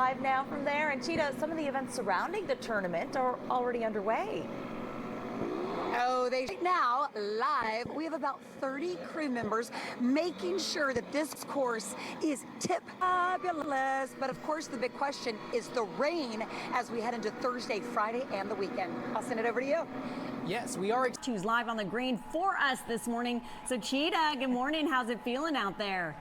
Live now from there, and Chita, some of the events surrounding the tournament are already underway. Oh, now live. We have about 30 crew members making sure that this course is tip-fabulous. But of course, the big question is the rain as we head into Thursday, Friday, and the weekend. I'll send it over to you. Yes, we are. Choose live on the green for us this morning. So Chita, good morning. How's it feeling out there?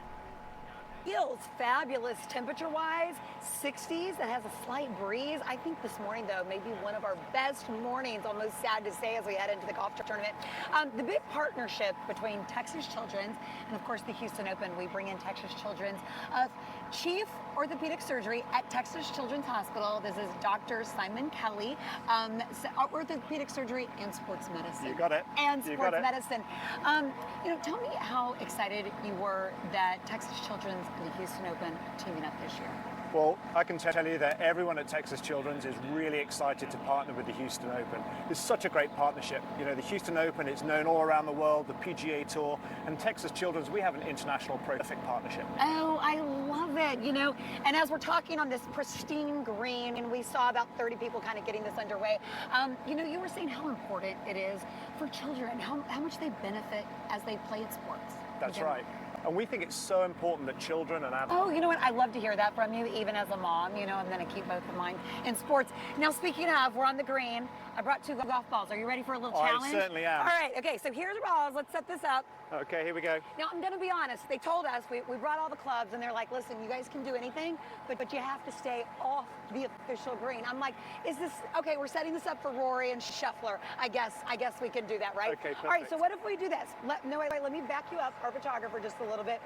Feels fabulous temperature-wise, 60s. It has a slight breeze. I think this morning, though, may be one of our best mornings, almost sad to say, as we head into the golf tournament. The big partnership between Texas Children's and, of course, the Houston Open. We bring in Texas Children's Chief Orthopedic Surgery at Texas Children's Hospital. This is Dr. Simon Kelly, orthopedic surgery and sports medicine. You got it. And sports medicine. Tell me how excited you were that Texas Children's and the Houston Open teaming up this year. Well, I can tell you that everyone at Texas Children's is really excited to partner with the Houston Open. It's such a great partnership. You know, the Houston Open is known all around the world, the PGA Tour, and Texas Children's, we have an international perfect partnership. Oh, I love it, And as we're talking on this pristine green, and we saw about 30 people kind of getting this underway, you were saying how important it is for children, how much they benefit as they play in sports. That's right. And we think it's so important that children and adults... Oh, you know what? I love to hear that from you, even as a mom. I'm going to keep both of mine in sports. Now, speaking of, we're on the green. I brought 2 golf balls. Are you ready for a little challenge? I certainly am. All right. Okay, so here's the balls. Let's set this up. Okay, here we go. Now, I'm going to be honest. They told us, we brought all the clubs, and they're like, listen, you guys can do anything, but you have to stay off the official green. I'm like, is this... Okay, we're setting this up for Rory and Scheffler. I guess we can do that, right? Okay, perfect. All right, so what if we do this? Let me back you up, our photographer, just a little bit.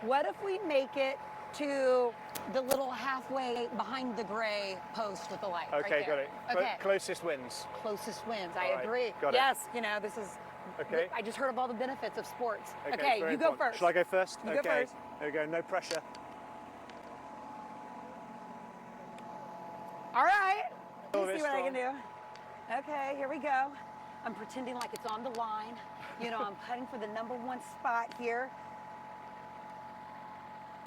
What if we make it to the little halfway behind the gray post with the light? Okay, right got it. Okay. Closest wins. Closest wins. All I right, agree. got it. Yes, this is... Okay. I just heard of all the benefits of sports. Okay, you go first. Shall I go first? You okay. go first. There we go, no pressure. All right. Oh, Let's see what I can do. Okay, here we go. I'm pretending like it's on the line. I'm putting for the #1 spot here.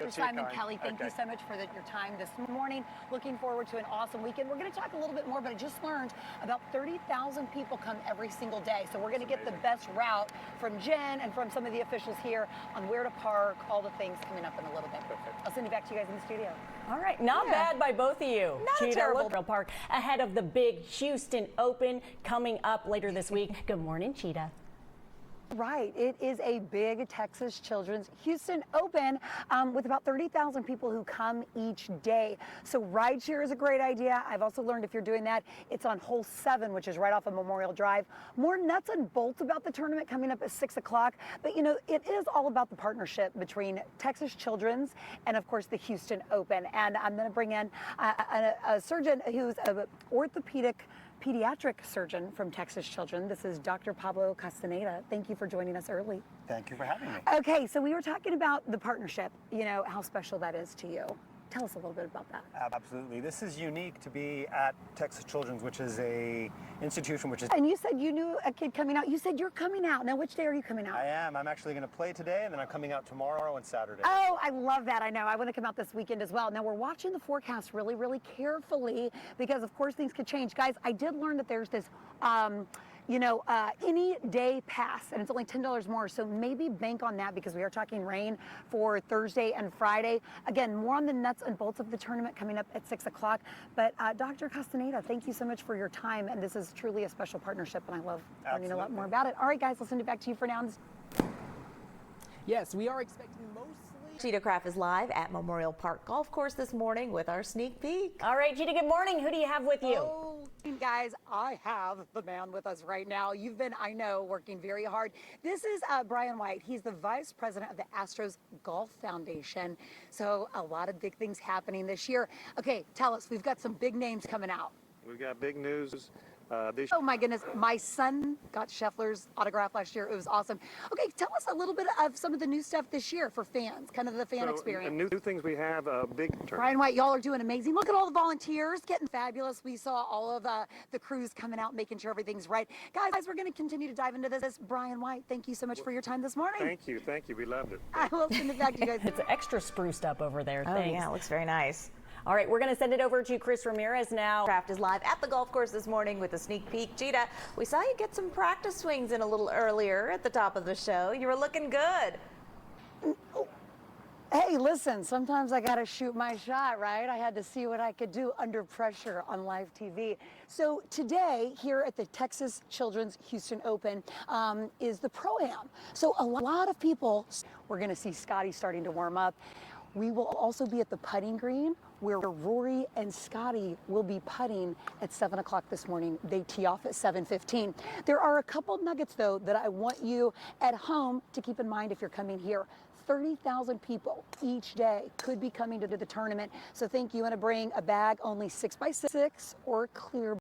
Simon Kelly, thank you so much for your time this morning. Looking forward to an awesome weekend. We're going to talk a little bit more, but I just learned about 30,000 people come every single day. So we're going to get the best route from Jen and from some of the officials here on where to park, all the things coming up in a little bit. I'll send you back to you guys in the studio. All right, not bad by both of you. Not terrible. Park ahead of the big Houston Open coming up later this week. Good morning, Chita. Right. It is a big Texas Children's Houston Open with about 30,000 people who come each day. So rideshare is a great idea. I've also learned if you're doing that, it's on hole 7, which is right off of Memorial Drive. More nuts and bolts about the tournament coming up at 6 o'clock. But, it is all about the partnership between Texas Children's and, of course, the Houston Open. And I'm going to bring in a surgeon who's an orthopedic pediatric surgeon from Texas Children. This is Dr. Pablo Castaneda. Thank you for joining us early. Thank you for having me. Okay, so we were talking about the partnership, how special that is to you. Tell us a little bit about that. Absolutely. This is unique to be at Texas Children's, which is a institution which is... And you said you knew a kid coming out. You said you're coming out. Now, which day are you coming out? I am. I'm actually going to play today, and then I'm coming out tomorrow and Saturday. Oh, I love that. I know. I want to come out this weekend as well. Now, we're watching the forecast really, really carefully because, of course, things could change. Guys, I did learn that there's this... any day pass, and it's only $10 more. So maybe bank on that because we are talking rain for Thursday and Friday. Again, more on the nuts and bolts of the tournament coming up at 6 o'clock. But Dr. Castaneda, thank you so much for your time. And this is truly a special partnership, and I love learning a lot more about it. All right, guys, I'll send it back to you for now. Yes, we are expecting mostly... Chita Craft is live at Memorial Park Golf Course this morning with our sneak peek. All right, Chita, good morning. Who do you have with you? Oh, guys, I have the man with us right now. You've been, I know, working very hard. This is Brian White. He's the vice president of the Astros Golf Foundation. So a lot of big things happening this year. Okay, tell us, we've got some big names coming out. We've got big news. Oh my goodness, my son got Scheffler's autograph last year. It was awesome. Okay, tell us a little bit of some of the new stuff this year for fans, kind of the fan experience. New things we have, big turn. Brian White, y'all are doing amazing. Look at all the volunteers, getting fabulous. We saw all of the crews coming out, making sure everything's right. Guys, we're going to continue to dive into this. Brian White, thank you so much for your time this morning. Thank you. We loved it. I will send it back to you guys. It's extra spruced up over there. Oh, Thanks. yeah, it looks very nice. All right, we're going to send it over to Chris Ramirez now. Craft is live at the golf course this morning with a sneak peek. Chita, we saw you get some practice swings in a little earlier at the top of the show. You were looking good. Hey, listen, sometimes I got to shoot my shot, right? I had to see what I could do under pressure on live TV. So today, here at the Texas Children's Houston Open, is the Pro-Am. So a lot of people, we're going to see Scotty starting to warm up. We will also be at the putting green where Rory and Scotty will be putting at 7 o'clock this morning. They tee off at 7:15. There are a couple nuggets, though, that I want you at home to keep in mind if you're coming here. 30,000 people each day could be coming to the tournament. So think you want to bring a bag only 6x6 or clear